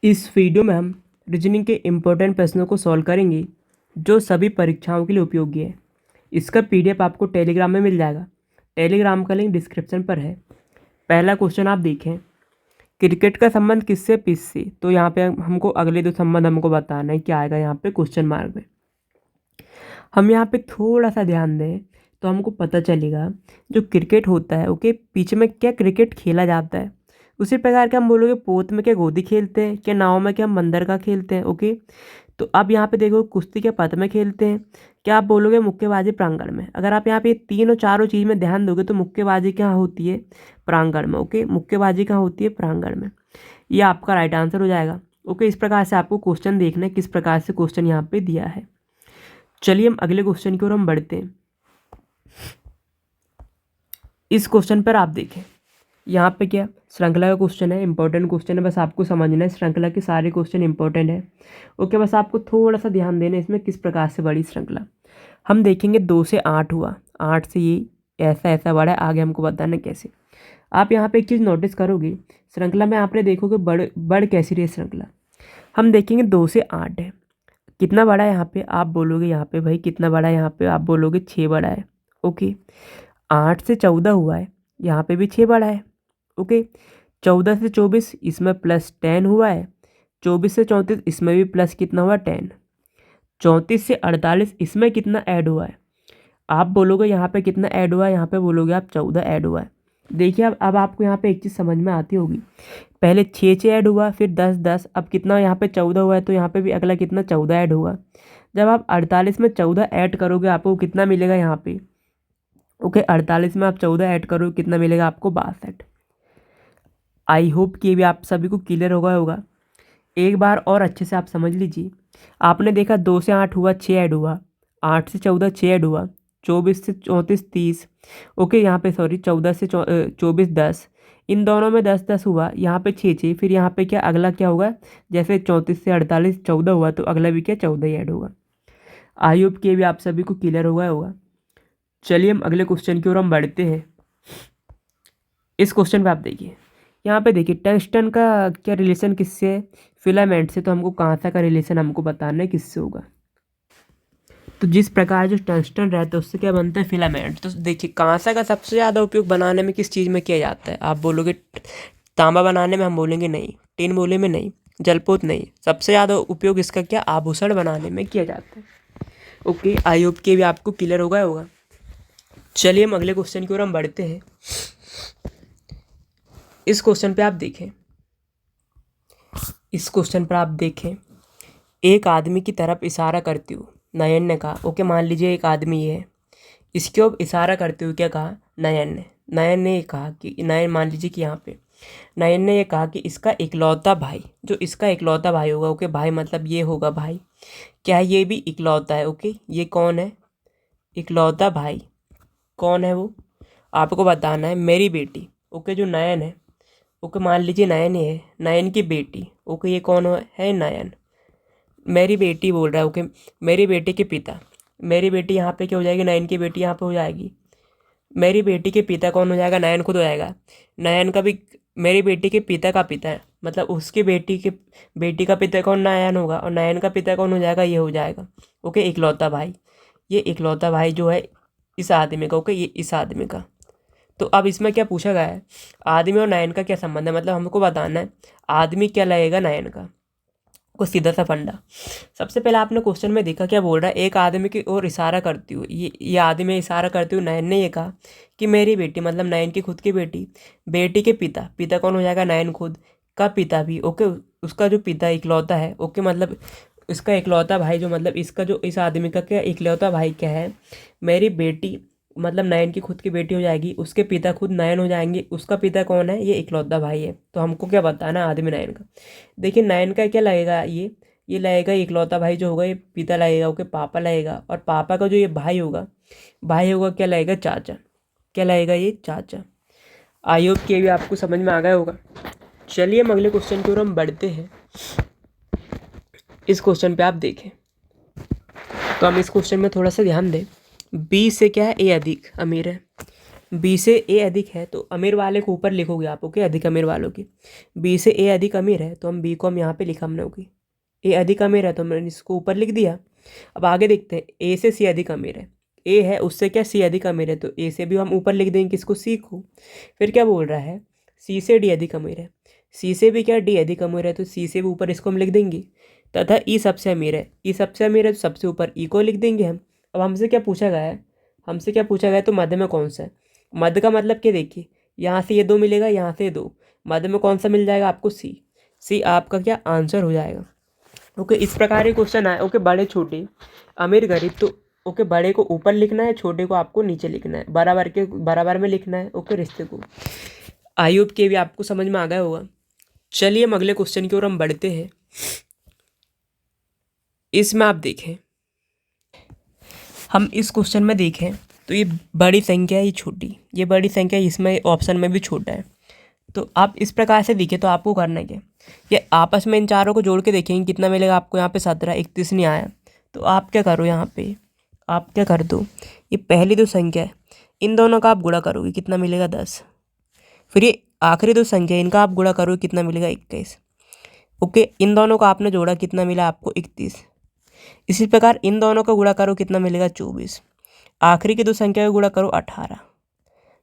इस वीडियो में हम रीजनिंग के इम्पोर्टेंट प्रश्नों को सॉल्व करेंगे जो सभी परीक्षाओं के लिए उपयोगी है। इसका पीडीएफ आपको टेलीग्राम में मिल जाएगा। टेलीग्राम का लिंक डिस्क्रिप्शन पर है। पहला क्वेश्चन आप देखें, क्रिकेट का संबंध किससे पिच से। तो यहाँ पे हमको अगले दो संबंध हमको बताना है, क्या आएगा यहाँ पे क्वेश्चन मार्क में। हम यहाँ पे थोड़ा सा ध्यान दें तो हमको पता चलेगा जो क्रिकेट होता है ओके, पिच में क्या क्रिकेट खेला जाता है। उसी प्रकार के हम बोलोगे पोत में क्या गोदी खेलते हैं, क्या नाव में क्या हम बंदर का खेलते हैं ओके। तो अब यहाँ पे देखो कुश्ती क्या पथ में खेलते हैं, क्या आप बोलोगे मुक्केबाजी प्रांगण में। अगर आप यहाँ पे तीनों चारों चीज़ में ध्यान दोगे तो मुक्केबाजी कहाँ होती है, प्रांगण में ओके। मुक्केबाजी कहाँ होती है, प्रांगण में। ये आपका राइट आंसर हो जाएगा ओके। इस प्रकार से आपको क्वेश्चन देखना है किस प्रकार से क्वेश्चन यहाँ पे दिया है। चलिए हम अगले क्वेश्चन की ओर हम बढ़ते हैं। इस क्वेश्चन पर आप देखें, यहाँ पे क्या श्रृंखला का क्वेश्चन है, इंपॉर्टेंट क्वेश्चन है। बस आपको समझना है श्रृंखला के सारे क्वेश्चन इंपॉर्टेंट है ओके। बस आपको थोड़ा सा ध्यान देना है इसमें किस प्रकार से बड़ी श्रृंखला। हम देखेंगे 2 से 8 हुआ, 8 से ये ऐसा ऐसा बढ़ा है, आगे हमको बताना कैसे। आप यहाँ पे एक चीज़ नोटिस करोगे, श्रृंखला में आपने देखोगे बढ़ कैसी रही श्रृंखला। हम देखेंगे 2 से 8 है, कितना बड़ा है यहाँ पे, आप बोलोगे यहाँ पे भाई कितना बड़ा है, यहाँ पे आप बोलोगे 6 बड़ा है ओके। 8 से 14 हुआ है, यहाँ पे भी 6 बड़ा है ओके। 14 से 24 इसमें प्लस 10 हुआ है, 24 से 34 इसमें भी प्लस कितना हुआ 10, 34 से 48 इसमें कितना ऐड हुआ है। आप बोलोगे यहाँ पे कितना ऐड हुआ है, यहाँ पे बोलोगे आप 14 ऐड हुआ है। देखिए अब आपको यहाँ पे एक चीज़ समझ में आती होगी, पहले 6 ऐड हुआ, फिर 10 10, अब कितना यहाँ पे 14 हुआ है, तो यहाँ पे भी अगला कितना 14 ऐड होगा। जब आप 48 में 14 ऐड करोगे आपको कितना मिलेगा यहाँ पे ओके। 48 में आप 14 ऐड करोगे कितना मिलेगा आपको 62। आई होप कि ये भी आप सभी को क्लियर होगा। एक बार और अच्छे से आप समझ लीजिए। आपने देखा 2 से 8 हुआ, 6 ऐड हुआ, 8 से 14 6 ऐड हुआ, 24 से 34 30 ओके। यहाँ पे सॉरी 14 से 24 10, इन दोनों में 10 10 हुआ, यहाँ पे 6 6, फिर यहाँ पे क्या अगला क्या होगा, जैसे 34 से 48 14 हुआ तो अगला भी क्या 14 ही ऐड होगा। आई होप कि भी आप सभी को क्लियर होगा। चलिए हम अगले क्वेश्चन की ओर हम बढ़ते हैं। इस क्वेश्चन पे आप देखिए, यहाँ पे देखिए टंगस्टन का क्या रिलेशन किससे है, फिलामेंट से। तो हमको कांसा का रिलेशन हमको बताना है किससे होगा। तो जिस प्रकार जो टंगस्टन रहता है उससे क्या बनता है, फिलामेंट। तो देखिए कांसा का सबसे ज़्यादा उपयोग बनाने में किस चीज़ में किया जाता है। आप बोलोगे तांबा बनाने में, हम बोलेंगे नहीं, टिन बोले में नहीं, जलपोत नहीं। सबसे ज़्यादा उपयोग इसका क्या, आभूषण बनाने में किया जाता है ओके। आई होप के भी आपको क्लियर होगा। चलिए हम अगले क्वेश्चन की ओर हम बढ़ते हैं। इस क्वेश्चन पे आप देखें, एक आदमी की तरफ इशारा करते हुए नयन ने कहा ओके। मान लीजिए एक आदमी ये है, इसके ऊपर इशारा करते हुए क्या कहा, नयन ने ये कहा कि मान लीजिए कि यहाँ पे नयन ने ये कहा कि इसका इकलौता भाई, जो इसका इकलौता भाई होगा ओके, भाई मतलब ये होगा भाई, क्या है ये भी इकलौता है ओके। ये कौन है, इकलौता भाई कौन है वो आपको बताना है। मेरी बेटी ओके, जो नयन है ओके, मान लीजिए नयन ही है, नयन की बेटी ओके, ये कौन है, नयन। मेरी बेटी बोल रहा है ओके, मेरी बेटी के पिता, मेरी बेटी यहाँ पे क्या हो जाएगी, नयन की बेटी यहाँ पे हो जाएगी। मेरी बेटी के पिता कौन हो जाएगा, नयन खुद हो जाएगा। नयन का भी मेरी बेटी के पिता का पिता है, मतलब उसकी बेटी का पिता कौन, नयन होगा, और नयन का पिता कौन हो जाएगा, ये हो जाएगा ओके, इकलौता भाई। ये इकलौता भाई जो है इस आदमी का ओके, ये इस आदमी का। तो अब इसमें क्या पूछा गया है, आदमी और नयन का क्या संबंध है, मतलब हमको बताना है आदमी क्या लगेगा नयन का। को सीधा सा फंडा, सबसे पहले आपने क्वेश्चन में देखा क्या बोल रहा है, एक आदमी की ओर इशारा करती हुई, ये आदमी इशारा करते हुए नयन ने ये कहा कि मेरी बेटी, मतलब नयन की खुद की बेटी के पिता कौन हो जाएगा, नयन खुद का पिता भी ओके, उसका जो पिता इकलौता है ओके, मतलब इसका इकलौता भाई जो, मतलब इसका जो इस आदमी का क्या इकलौता भाई क्या है, मेरी बेटी, मतलब नयन की खुद की बेटी हो जाएगी, उसके पिता खुद नयन हो जाएंगे, उसका पिता कौन है, ये इकलौता भाई है। तो हमको क्या बताना आदमी नयन का। देखिए नयन का क्या लगेगा, ये लगेगा इकलौता भाई जो होगा, ये पिता लगेगा ओके, पापा लगेगा, और पापा का जो ये भाई होगा क्या लगेगा, चाचा, क्या लगेगा, ये चाचा। आई होप कि ये भी आपको समझ में आ गया होगा। चलिए हम अगले क्वेश्चन की ओर हम बढ़ते हैं। इस क्वेश्चन पे आप देखें तो हम इस क्वेश्चन में थोड़ा सा ध्यान दें। बी से क्या है, ए अधिक अमीर है, बी से ए अधिक है तो अमीर वाले को ऊपर लिखोगे आप, ओके, अधिक अमीर वालों की। बी से ए अधिक अमीर है तो हम बी को हम यहाँ पे लिखा हमने, ओके। ए अधिक अमीर है तो हमने इसको ऊपर लिख दिया। अब आगे देखते हैं, ए से सी अधिक अमीर है। ए है, उससे क्या सी अधिक अमीर है, तो ए से भी हम ऊपर लिख देंगे किसको, सी को। फिर क्या बोल रहा है, सी से डी अधिक अमीर है। सी से भी क्या डी अधिक अमीर है तो सी से भी ऊपर इसको हम लिख देंगे। तथा ई सबसे अमीर है, ई सबसे अमीर है तो सबसे ऊपर ई को लिख देंगे हम। अब हमसे क्या पूछा गया है, हमसे क्या पूछा गया है, तो मध्य में कौन सा है। मध्य का मतलब क्या, देखिए यहाँ से ये दो मिलेगा, यहाँ से दो, मध्य में कौन सा मिल जाएगा आपको, सी। सी आपका क्या आंसर हो जाएगा। ओके, इस प्रकार के क्वेश्चन आए। ओके, बड़े छोटे अमीर गरीब, तो ओके बड़े को ऊपर लिखना है, छोटे को आपको नीचे लिखना है, बराबर में लिखना है, ओके, रिश्ते को। आई होप के भी आपको समझ में आ गया होगा। चलिए हम अगले क्वेश्चन की ओर हम बढ़ते हैं। इसमें आप देखें, हम इस क्वेश्चन में देखें तो ये बड़ी संख्या है, ये छोटी, ये बड़ी संख्या, इसमें ऑप्शन में भी छोटा है। तो आप इस प्रकार से दिखे तो आपको करना क्या, ये आपस में इन चारों को जोड़ के देखेंगे कितना मिलेगा आपको। यहाँ पे 17, 31 नहीं आया तो आप क्या करो, यहाँ पे आप क्या कर दो, ये पहली दो संख्या है इन दोनों का आप गुणा करोगे कितना मिलेगा, 10। फिर ये आखिरी दो संख्या इनका आप गुणा करोगे कितना मिलेगा, 21। ओके, इन दोनों को आपने जोड़ा कितना मिला आपको, 31। इसी प्रकार इन दोनों का गुणा करो कितना मिलेगा, 24। आखिरी की दो संख्या का गुणा करो 18।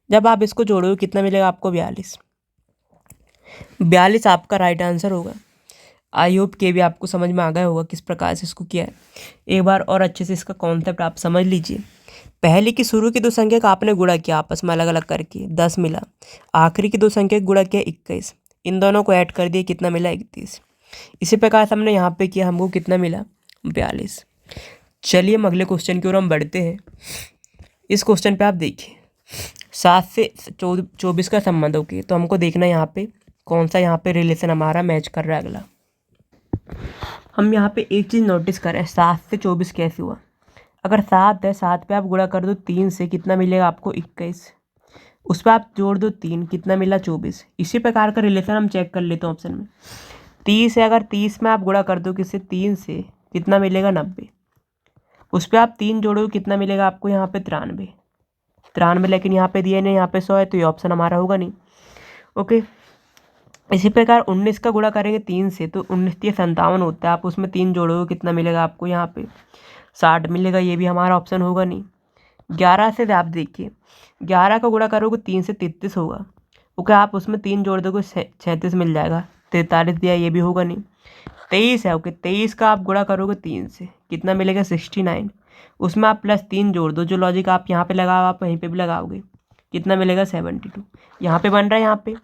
जब आप इसको जोड़ोगे कितना मिलेगा आपको, 42। 42 आपका राइट आंसर होगा। आई होप के भी आपको समझ में आ गया होगा किस प्रकार से इसको किया है। एक बार और अच्छे से इसका कॉन्सेप्ट आप समझ लीजिए। पहले की शुरू की दो संख्या का आपने गुणा किया आपस में अलग अलग करके, 10 मिला। आखिरी की दो संख्या का गुणा किया 21। इन दोनों को ऐड कर दिए कितना मिला, 31। इसी प्रकार से हमने यहाँ पे किया, हमको कितना मिला, 42। चलिए हम अगले क्वेश्चन की ओर हम बढ़ते हैं। इस क्वेश्चन पे आप देखिए 7 से 24 का संबंध, ओके, तो हमको देखना है यहाँ पे कौन सा यहाँ पे रिलेशन हमारा मैच कर रहा है। अगला हम यहाँ पे एक चीज़ नोटिस करें, 7 से 24 कैसे हुआ। अगर 7 है, 7 पे आप गुणा कर दो 3 से, कितना मिलेगा आपको, 21। उस पर आप जोड़ दो 3, कितना मिला, 24। इसी प्रकार का रिलेशन हम चेक कर लेते हैं ऑप्शन में। 30 है, अगर 30 में आप गुणा कर दो किससे, 3 से, कितना मिलेगा, 90। उस पर आप 3 जोड़ो कितना मिलेगा आपको यहाँ पे, 93। लेकिन यहाँ पे दिया नहीं, यहाँ पे 100 है तो ये ऑप्शन हमारा होगा नहीं। ओके, इसी प्रकार 19 का गुणा करेंगे 3 से तो 19 3 57 होता है। आप उसमें 3 जोड़ोगे कितना मिलेगा आपको यहाँ पे, 60 मिलेगा, ये भी हमारा ऑप्शन होगा नहीं। 11 से आप देखिए, 11 का गुणा करोगे 3 से 33 होगा। ओके, आप उसमें 3 जोड़ दोगे 36 मिल जाएगा। 43 दिया, ये भी होगा नहीं। 23 है, ओके, 23 का आप गुणा करोगे 3 से, कितना मिलेगा, 69। उसमें आप +3 जोड़ दो, जो लॉजिक आप यहाँ पे लगाओ आप वहीं पे भी लगाओगे, कितना मिलेगा, 72। यहाँ पे बन रहा है, यहाँ पे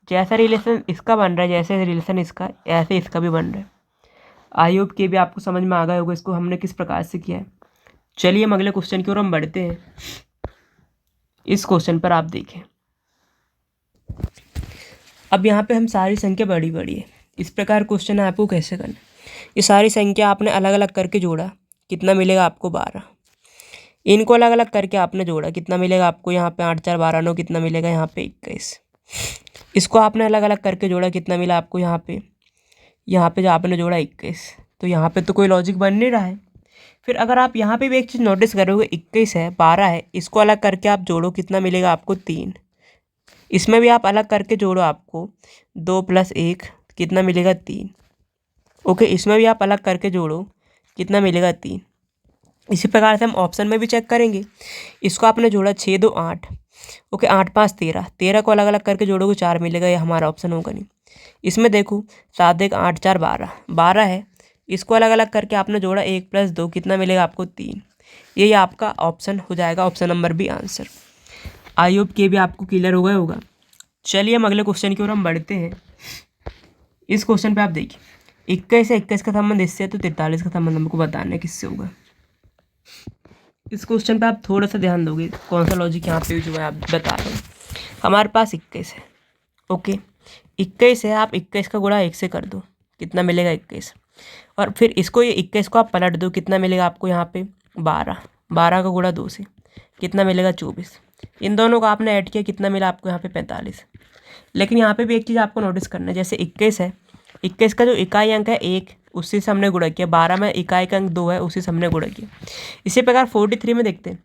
जैसा रिलेशन इसका बन रहा है, जैसे रिलेशन इसका, ऐसे इसका भी बन रहा है। आई होप के भी आपको समझ में आ गया होगा इसको हमने किस प्रकार से किया है। चलिए हम अगले क्वेश्चन की ओर हम बढ़ते हैं। इस क्वेश्चन पर आप देखें, अब यहाँ पे हम सारी संख्या बड़ी बड़ी है, इस प्रकार क्वेश्चन है आपको कैसे करना। ये सारी संख्या आपने अलग अलग करके जोड़ा, कितना मिलेगा आपको, 12। इनको अलग अलग करके आपने जोड़ा, कितना मिलेगा आपको यहाँ पे, 8 4 12 9, कितना मिलेगा यहाँ पे, 21। इसको आपने अलग अलग करके जोड़ा, कितना मिला आपको यहाँ पे जो आपने जोड़ा 21। तो यहाँ पे तो कोई लॉजिक बन नहीं रहा है। फिर अगर आप यहाँ पे भी एक चीज़ नोटिस करोगे, 21 है, 12 है, इसको अलग करके आप जोड़ो, कितना मिलेगा आपको, 3। इसमें भी आप अलग करके जोड़ो, आपको 2 + 1 कितना मिलेगा, 3। ओके, इसमें भी आप अलग करके जोड़ो, कितना मिलेगा, 3। इसी प्रकार से हम ऑप्शन में भी चेक करेंगे। इसको आपने जोड़ा 6 2 8, ओके, 8 5 13, 13 को अलग अलग करके जोड़ोगे 4 मिलेगा, ये हमारा ऑप्शन होगा नहीं। इसमें देखो 7 1 8 4 12, 12 है, इसको अलग अलग करके आपने जोड़ा 1 + 2 कितना मिलेगा आपको, 3। यही आपका ऑप्शन हो जाएगा, option number B answer. I hope के भी आपको क्लियर हो गया होगा। चलिए हम अगले क्वेश्चन की ओर हम बढ़ते हैं। इस क्वेश्चन पे आप देखिए 21 से 21 का संबंध इससे है तो 43 का संबंध हमको बताना है किससे होगा। इस क्वेश्चन पे आप थोड़ा सा ध्यान दोगे, कौन सा लॉजिक यहाँ पे जो है आप बता रहे हैं। हमारे पास 21 है, ओके, 21 है, आप 21 का गुणा 1 से कर दो, कितना मिलेगा, 21। और फिर इसको ये 21 को आप पलट दो, कितना मिलेगा आपको यहाँ पे, 12। 12 का गुणा 2 से कितना मिलेगा, 24। इन दोनों को आपने ऐड किया, कितना मिला आपको यहाँ पे, 45। लेकिन यहाँ पे भी एक चीज़ आपको नोटिस करना है, जैसे 21 है, 21 का जो इकाई अंक है 1, उसी से हमने गुणा किया। 12 में इकाई का अंक 2 है, उसी से हमने गुणा किया। इसी प्रकार 43 में देखते हैं।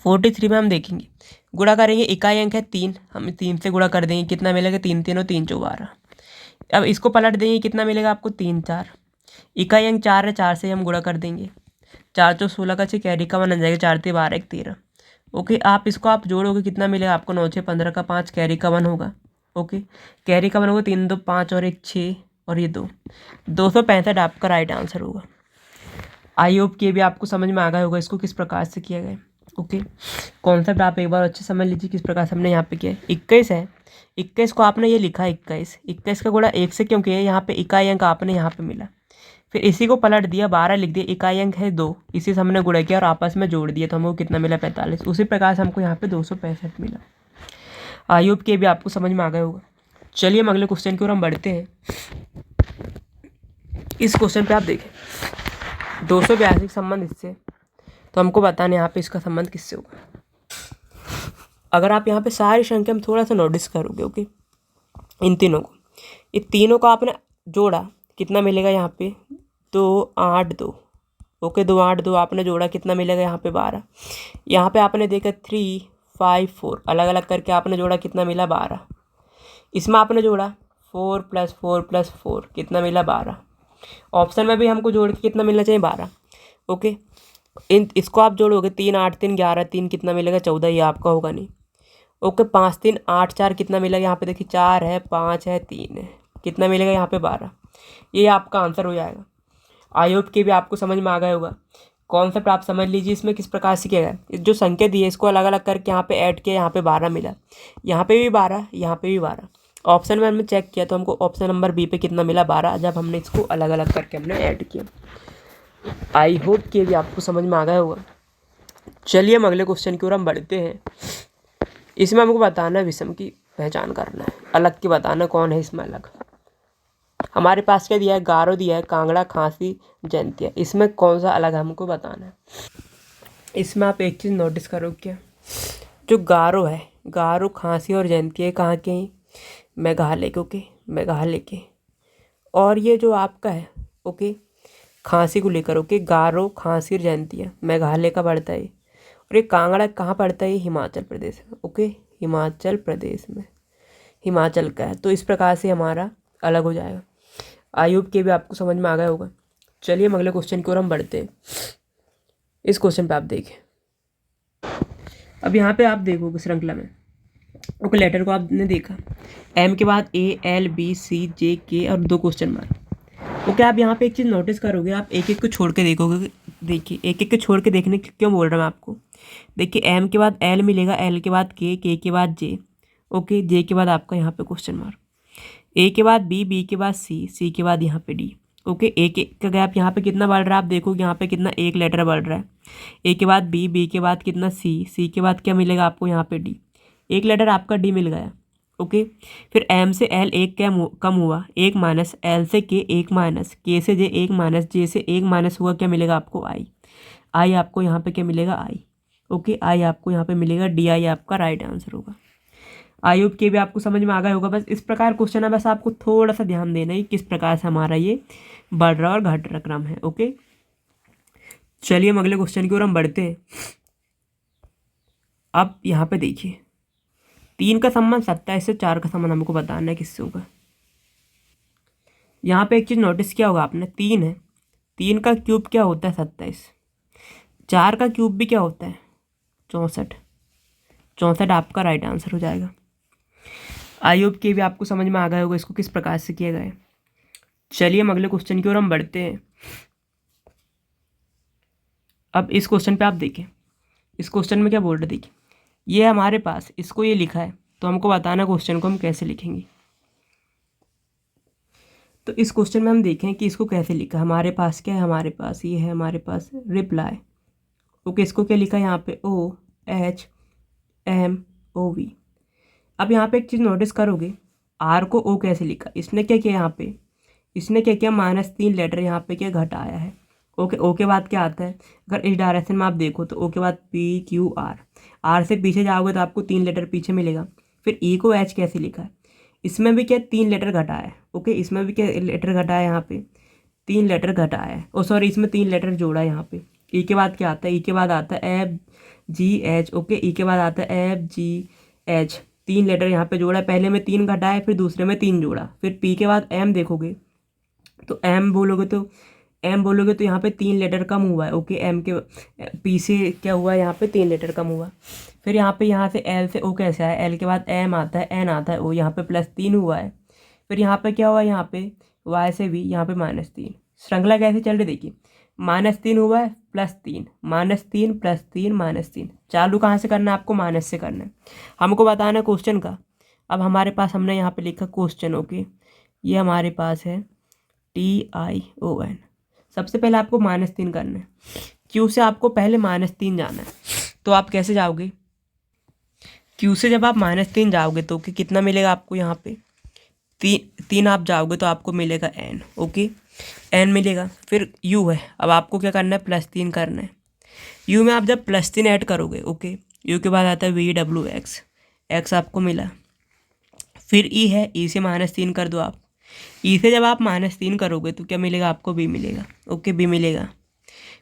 43 में हम देखेंगे गुणा करेंगे, इकाई अंक है 3, हम 3 से गुणा कर देंगे, कितना मिलेगा 3 3 और 3 चौ 12। अब इसको पलट देंगे, कितना मिलेगा आपको 3 4। इकाई अंक 4 है, 4 से हम गुणा कर देंगे, 4 चौ 16 का 6 कैरी का 1 आ जाएगा, 4 3 12 1 13। ओके, आप इसको आप जोड़ोगे कितना मिलेगा आपको 9 6 15 का 5 कैरी का 1 होगा। ओके, कैरी का 1 होगा, 3 2 5 और 1 6 और ये 2, 265 आपका राइट आंसर होगा। आई होप कि ये भी आपको समझ में आ गया होगा इसको किस प्रकार से किया गया। ओके, कॉन्सेप्ट आप एक बार अच्छे समझ लीजिए किस प्रकार से हमने यहाँ पे किया है। 21 है, 21 को आपने ये लिखा है 21, 21 का गुणा 1 से क्यों किया है, यहाँ पे इकाई अंक आपने यहाँ पे मिला, फिर इसी को पलट दिया, 12 लिख दिया, इकाई अंक है 2, इसी से हमने गुणा किया और आपस में जोड़ दिया, तो हमको कितना मिला 45। उसी प्रकार से हमको यहाँ पे 265 मिला। आई होप कि भी आपको समझ में आ गया होगा। चलिए हम अगले क्वेश्चन की ओर हम बढ़ते हैं। इस क्वेश्चन पे आप देखें 282 संबंध इससे, तो हमको बताना यहाँ पे इसका संबंध किससे होगा। अगर आप यहाँ पे सारी संख्या में थोड़ा सा नोटिस करोगे, ओके, इन तीनों को, ये तीनों को आपने जोड़ा, कितना मिलेगा यहाँ पे 2 8 2। ओके, 2 8 2 आपने जोड़ा, कितना मिलेगा यहाँ पे 12। यहाँ पे आपने देखा 3 5 4 अलग अलग करके आपने जोड़ा, कितना मिला 12। इसमें आपने जोड़ा 4 + 4 + 4 कितना मिला 12। ऑप्शन में भी हमको जोड़ के कितना मिलना चाहिए 12। ओके, इसको आप जोड़ोगे 3 8 3 11 3 कितना मिलेगा 14, ये आपका होगा नहीं। ओके, 5 3 8 4 कितना मिलेगा यहाँ पे देखिए 4 है 5 है 3 है, कितना मिलेगा यहाँ पे 12। ये आपका आंसर हो जाएगा। आई होप कि भी आपको समझ में आ गया होगा। कॉन्सेप्ट आप समझ लीजिए इसमें किस प्रकार से किया गया। जो संख्या दी है इसको अलग अलग करके यहाँ पे ऐड किया, यहाँ पे 12 मिला, यहाँ पे भी 12, यहाँ पे भी 12। ऑप्शन में हमने चेक किया तो हमको ऑप्शन नंबर बी पे कितना मिला 12, जब हमने इसको अलग अलग करके हमने ऐड किया। आई होप कि भी आपको समझ में आ गया होगा। चलिए हम अगले क्वेश्चन की ओर हम बढ़ते हैं। इसमें हमको बताना है विषम की पहचान करना है, अलग की बताना कौन है इसमें अलग। हमारे पास क्या दिया है, गारो दिया है, कांगड़ा, खांसी, जयंतिया, इसमें कौन सा अलग हमको बताना है। इसमें आप एक चीज़ नोटिस करो, क्या जो गारो है, गारो, खांसी और जयंतिया कहाँ के हैं, मेघालय के। ओके, मेघालय के। और ये जो आपका है, ओके, खांसी को लेकर, ओके, गारो, खांसी और जयंतिया मेघालय का पड़ता है। और ये कांगड़ा कहाँ पड़ता है, हिमाचल प्रदेश में। ओके, हिमाचल प्रदेश में, हिमाचल का है। तो इस प्रकार से हमारा अलग हो जाएगा। आई होप के भी आपको समझ में आ गया होगा। चलिए हम अगले क्वेश्चन की ओर हम बढ़ते हैं। इस क्वेश्चन पे आप देखें, अब यहाँ पे आप देखोगे श्रृंखला में, ओके, लेटर को आपने देखा, एम के बाद ए एल बी सी जे के और 2 क्वेश्चन मार्क। ओके, आप यहाँ पे एक चीज़ नोटिस करोगे, आप एक एक को छोड़ के देखोगे। देखिए, एक एक को छोड़ के देखने क्यों बोल रहा हूँ मैं आपको। देखिए, एम के बाद एल मिलेगा, एल के बाद के के बाद जे, ओके, जे के बाद आपका यहाँ पे क्वेश्चन मार्क, ए के बाद बी, बी के बाद सी, सी के बाद यहाँ पे डी। ओके, एक एक का गैप यहाँ पे कितना बढ़ रहा है आप देखोगे, यहाँ पे कितना एक लेटर बढ़ रहा है। ए के बाद बी, बी के बाद कितना सी, सी के बाद क्या मिलेगा आपको यहाँ पे डी, एक लेटर आपका डी मिल गया। ओके, फिर एम से एल एक क्या कम हुआ, 1 माइनस, एल से के 1 माइनस, के से जे 1 माइनस, जे से 1 माइनस हुआ, क्या मिलेगा आपको आई। आई आपको यहाँ पे क्या मिलेगा आई। ओके, आई आपको यहाँ पे मिलेगा डी, आई आपका राइट आंसर होगा। आई होप के भी आपको समझ में आ गया होगा। बस इस प्रकार क्वेश्चन है, बस आपको थोड़ा सा ध्यान देना है किस प्रकार से हमारा ये बढ़ रहा और घट रहा क्रम है। ओके, चलिए हम अगले क्वेश्चन की ओर हम बढ़ते हैं। अब यहाँ पे देखिए 3 का संबंध 27 से 4 का संबंध हमको बताना है किससे होगा। यहाँ पे एक चीज़ नोटिस किया होगा आपने, 3 है, 3 का क्यूब क्या होता है 27, 4 का क्यूब भी क्या होता है 64, 64 आपका राइट आंसर हो जाएगा। आई होप के भी आपको समझ में आ गया होगा इसको किस प्रकार से किया गया है। चलिए हम अगले क्वेश्चन की ओर हम बढ़ते हैं। अब इस क्वेश्चन पे आप देखें, इस क्वेश्चन में क्या बोल रहे, देखिए ये हमारे पास इसको ये लिखा है, तो हमको बताना क्वेश्चन को हम कैसे लिखेंगे। तो इस क्वेश्चन में हम देखें कि इसको कैसे लिखा। हमारे पास क्या है, हमारे पास ये है, हमारे पास रिप्लाई। ओके, इसको क्या लिखा है यहाँ पे OHMOV। अब यहाँ पे एक चीज़ नोटिस करोगे, आर को ओ कैसे लिखा, इसने क्या किया यहाँ पे, इसने क्या किया -3 लेटर यहाँ पे क्या घटाया है। ओके, ओ के बाद क्या आता है, अगर इस डायरेक्शन में आप देखो तो ओ के बाद PQR, आर से पीछे जाओगे तो आपको 3 लेटर पीछे मिलेगा। फिर ई को एच कैसे लिखा है, इसमें भी क्या 3 लेटर घटाया है। ओके, इसमें भी क्या लेटर घटाया है, यहाँ पे 3 लेटर घटाया है। ओ सॉरी, इसमें 3 लेटर जोड़ा है यहाँ पे। ई के बाद क्या आता है, ई के बाद आता है GH, ओके। ई के बाद आता है FGH, 3 लेटर यहाँ पे जोड़ा, पहले में 3 घटाए फिर दूसरे में 3 जोड़ा। फिर P के बाद M देखोगे तो एम बोलोगे तो यहाँ पे 3 लेटर कम हुआ है, ओके। एम के पी से क्या हुआ है, यहाँ पे 3 लेटर कम हुआ। फिर यहाँ से एल से ओ कैसे आया, एल के बाद एम आता है, एन आता है, ओ यहाँ पे +3 हुआ है। फिर यहाँ पे क्या हुआ, यहाँ पे वाई से वी, यहाँ पे -3। श्रृंखला कैसे चल रही देखिए, -3 हुआ है, +3, -3 +3 -3। चालू कहाँ से करना है आपको, माइनस से करना है। हमको बताना है क्वेश्चन का। अब हमारे पास हमने यहाँ पे लिखा क्वेश्चन, ओके। ये हमारे पास है TION। सबसे पहले आपको -3 करना है। क्यू से आपको पहले -3 जाना है, तो आप कैसे जाओगे, क्यू से जब आप -3 जाओगे तो कितना मिलेगा आपको, यहाँ पे 3 आप जाओगे तो आपको मिलेगा n, ओके। n मिलेगा। फिर u है, अब आपको क्या करना है, +3 करना है। u में आप जब +3 ऐड करोगे, ओके, u के बाद आता है VWX, x आपको मिला। फिर e है, e से -3 कर दो आप। ई से जब आप -3 करोगे तो क्या मिलेगा आपको, बी मिलेगा, ओके, बी मिलेगा।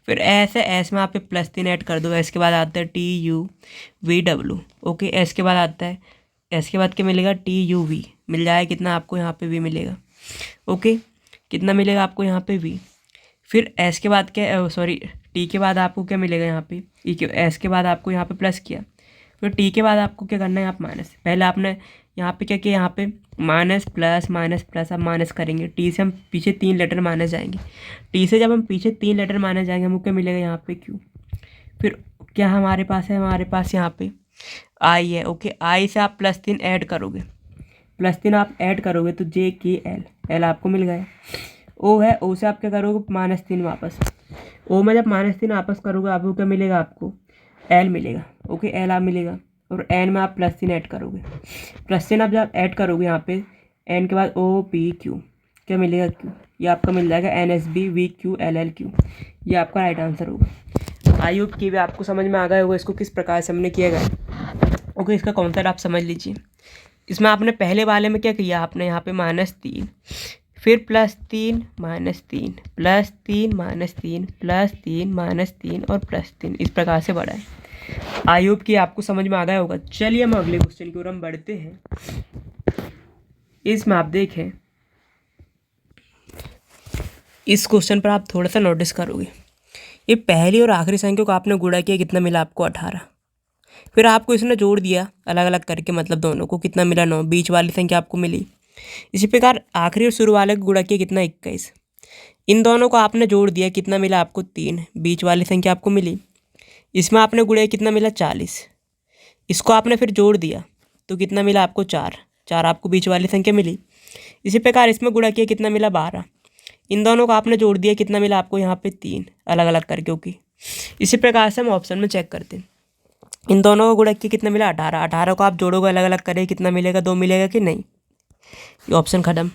फिर एस है, एस में आप +3 ऐड कर दो। एस के बाद आता है TUVW, ओके। एस के बाद आता है, एस के बाद क्या मिलेगा, TUV मिल जाएगा। कितना आपको यहाँ पे वी मिलेगा, ओके। कितना मिलेगा आपको यहाँ पे वी। फिर एस के बाद क्या, सॉरी, टी के बाद आपको क्या मिलेगा यहाँ पे, ई के, एस के बाद आपको यहाँ पे प्लस किया। फिर टी के बाद आपको क्या करना है, आप माइनस। पहले आपने यहाँ पे क्या किया, यहाँ पे माइनस प्लस अब माइनस करेंगे। टी से हम पीछे 3 लेटर माइनस जाएंगे। टी से जब हम पीछे 3 लेटर माइनस जाएंगे हमको क्या मिलेगा यहाँ पे, क्यू। फिर क्या हमारे पास है, हमारे पास यहाँ पे आई है, ओके। आई से आप +3 ऐड करोगे, +3 आप ऐड करोगे तो JKL, एल आपको मिल गया। ओ है, ओ से आप क्या करोगे, -3 वापस। ओ में जब -3 वापस करोगे आपको क्या मिलेगा, आपको एल मिलेगा, ओके, एल आप मिलेगा। और एन में आप +3 ऐड करोगे, +3 आप जब ऐड करोगे यहाँ पे एन के बाद OPQ, क्या मिलेगा, क्यू। ये आपका मिल जाएगा NSBVQLLQ। ये आपका राइट आंसर होगा। आई होप कि भी आपको समझ में आ गया होगा इसको किस प्रकार से हमने किया गया, ओके। इसका कॉन्सेप्ट आप समझ लीजिए। इसमें आपने पहले वाले में क्या किया, आपने यहाँ पे -3, फिर +3 -3 +3 -3 +3 -3 और +3, इस प्रकार से बढ़ा है। आई होप कि आपको समझ में आ गया होगा। चलिए हम अगले क्वेश्चन की ओर हम बढ़ते हैं। इसमें आप देखें, इस क्वेश्चन पर आप थोड़ा सा नोटिस करोगे, ये पहली और आखिरी संख्या को आपने गुणा किया, कितना मिला आपको 18। फिर आपको इसने जोड़ दिया अलग अलग करके, मतलब दोनों को, कितना मिला 9। बीच वाली संख्या आपको मिली। इसी प्रकार आखिरी और शुरू वाले को गुणा किया, कितना 21। इन दोनों को आपने जोड़ दिया, कितना मिला आपको 3। बीच वाली संख्या आपको मिली। इसमें आपने गुणा कितना मिला 40। इसको आपने फिर जोड़ दिया तो कितना मिला आपको 4 आपको बीच वाली संख्या मिली। इसी प्रकार इसमें गुणा किया, कितना मिला 12। इन दोनों को आपने जोड़ दिया, कितना मिला आपको यहाँ पे 3 अलग अलग करके, ओके। इसी प्रकार से हम ऑप्शन में चेक करते हैं। इन दोनों को गुणा किया, कितना मिला 18। 18 को आप जोड़ोगे अलग अलग करें, कितना मिलेगा, 2 मिलेगा कि नहीं। ये ऑप्शन खत्म।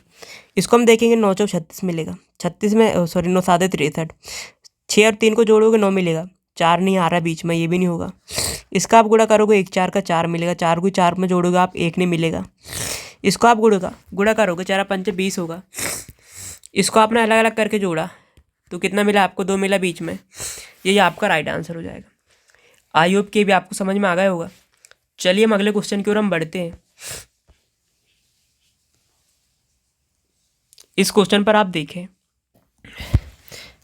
इसको हम देखेंगे, 9 चौक 36 मिलेगा। 36 में सॉरी 9 7 63, 6 और 3 को जोड़ोगे 9 मिलेगा। 4 नहीं आ रहा बीच में, ये भी नहीं होगा। इसका आप गुणा करोगे 1 4 का 4 मिलेगा। 4 को 4 में जोड़ोगे आप 1 नहीं मिलेगा। इसको आप गुणा करोगे 4 5 20 होगा। इसको आपने अलग अलग करके जोड़ा तो कितना मिला आपको, 2 मिला बीच में। यही आपका राइट आंसर हो जाएगा। आई होप कि भी आपको समझ में आ गया होगा। चलिए हम अगले क्वेश्चन की ओर हम बढ़ते हैं। इस क्वेश्चन पर आप देखें,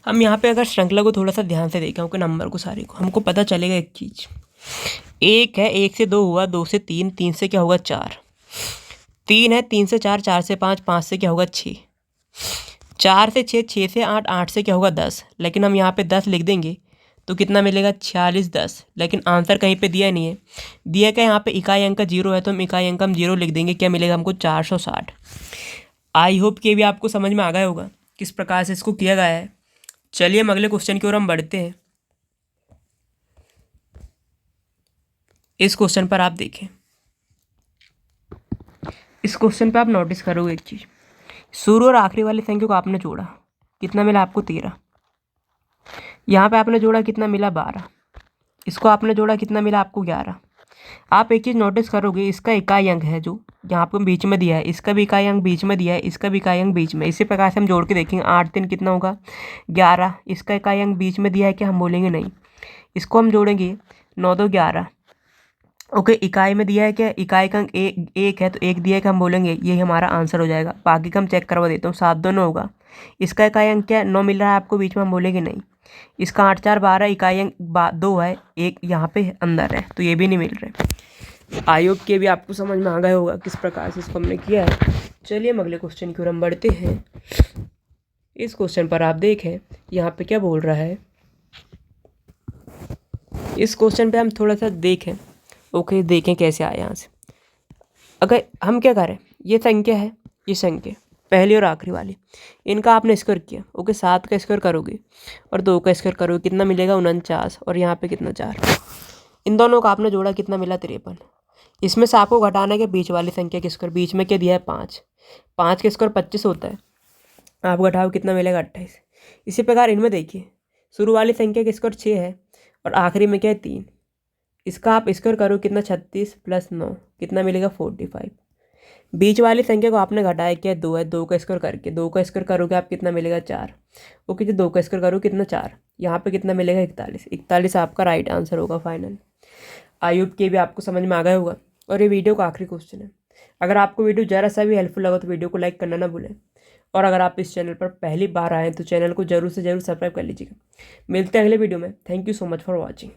हम यहाँ पे अगर श्रृंखला को थोड़ा सा ध्यान से देखें, ओके, नंबर को सारे को, हमको पता चलेगा एक चीज़। 1 है, 1 से 2 हुआ, 2 से 3, 3 से क्या होगा 4, 3 है, 3 से 4, 4 से 5, 5 से क्या होगा 6, 4 से 6, 6 से 8, 8 से क्या होगा 10। लेकिन हम यहाँ पे 10 लिख देंगे तो कितना मिलेगा 46 10। लेकिन आंसर कहीं पे दिया नहीं है, दिया क्या यहाँ पे इकाई अंक का 0 है, तो हम इकाई अंक हम 0 लिख देंगे। क्या मिलेगा हमको 460। आई होप कि भी आपको समझ में आ गया होगा किस प्रकार से इसको किया गया है। चलिए हम अगले क्वेश्चन की ओर हम बढ़ते हैं। इस क्वेश्चन पर आप देखें, इस क्वेश्चन पर आप नोटिस करोगे एक चीज़, शुरू और आखिरी वाली संख्या को आपने जोड़ा, कितना मिला आपको 13। यहाँ पे आपने जोड़ा, कितना मिला 12। इसको आपने जोड़ा, कितना मिला आपको 11। आप एक चीज़ नोटिस करोगे, इसका इकाई अंक है जो यहाँ पे बीच में दिया है, इसका भी इकाई अंक बीच में दिया है, इसका भी इकाई अंक बीच में। इसी प्रकार से हम जोड़ के देखेंगे, 8 3 कितना होगा 11। इसका इकाई अंक बीच में दिया है, क्या हम बोलेंगे नहीं। इसको हम जोड़ेंगे 9 2 11। ओके, इकाई में दिया है क्या, इकाई का अंक एक है, तो एक दिया है कि हम बोलेंगे ये हमारा आंसर हो जाएगा। बाकी का हम चेक करवा देता हूँ। 7 2 9 होगा। इसका इकाई अंक क्या है, 9 मिल रहा है आपको, बीच में हम बोलेंगे नहीं। इसका 8 4 12, इकाई अंक 2 है, एक यहाँ पे अंदर है, तो ये भी नहीं मिल रहे। आयोग के भी आपको समझ में आ गया होगा किस प्रकार से इसको हमने किया है। चलिए हम अगले क्वेश्चन की ओर हम बढ़ते हैं। इस क्वेश्चन पर आप देखें यहाँ पे क्या बोल रहा है। इस क्वेश्चन पे हम थोड़ा सा देखें। ओके, देखें कैसे आए यहाँ से। अगर हम क्या करें, ये संख्या है, ये संख्या पहली और आखिरी वाली, इनका आपने स्क्वायर किया। ओके, 7 का स्क्वायर करोगे और 2 का स्क्वायर करोगे, कितना मिलेगा 49, और यहाँ पे कितना 4। इन दोनों का आपने जोड़ा, कितना मिला 53। इसमें से आपको घटाना है बीच वाली संख्या के स्क्वायर। बीच में क्या दिया है 5, 5 के स्क्वायर 25 होता है, आप घटाओ कितना मिलेगा 28। इसी प्रकार इनमें देखिए, शुरू वाली संख्या के स्क्वायर 6 है और आखिरी में क्या है 3। इसका आप स्क्वायर करो, कितना 36 + 9, कितना मिलेगा 45। बीच वाली संख्या को आपने घटाया क्या, 2 है, 2 का स्क्वायर करके, 2 का स्क्वायर करोगे आप कितना मिलेगा 4। ओके, जो 2 का स्क्वायर करो कितना 4, यहाँ पे कितना मिलेगा 41। 41 आपका राइट आंसर होगा फाइनल। आयुब के भी आपको समझ में आ गया होगा। और ये वीडियो का आखिरी क्वेश्चन है। अगर आपको वीडियो ज़रा सा भी हेल्पफुल लगा तो वीडियो को लाइक करना ना भूलें, और अगर आप इस चैनल पर पहली बार आए तो चैनल को जरूर से जरूर सब्सक्राइब कर लीजिएगा। मिलते हैं अगले वीडियो में। Thank you so much for watching.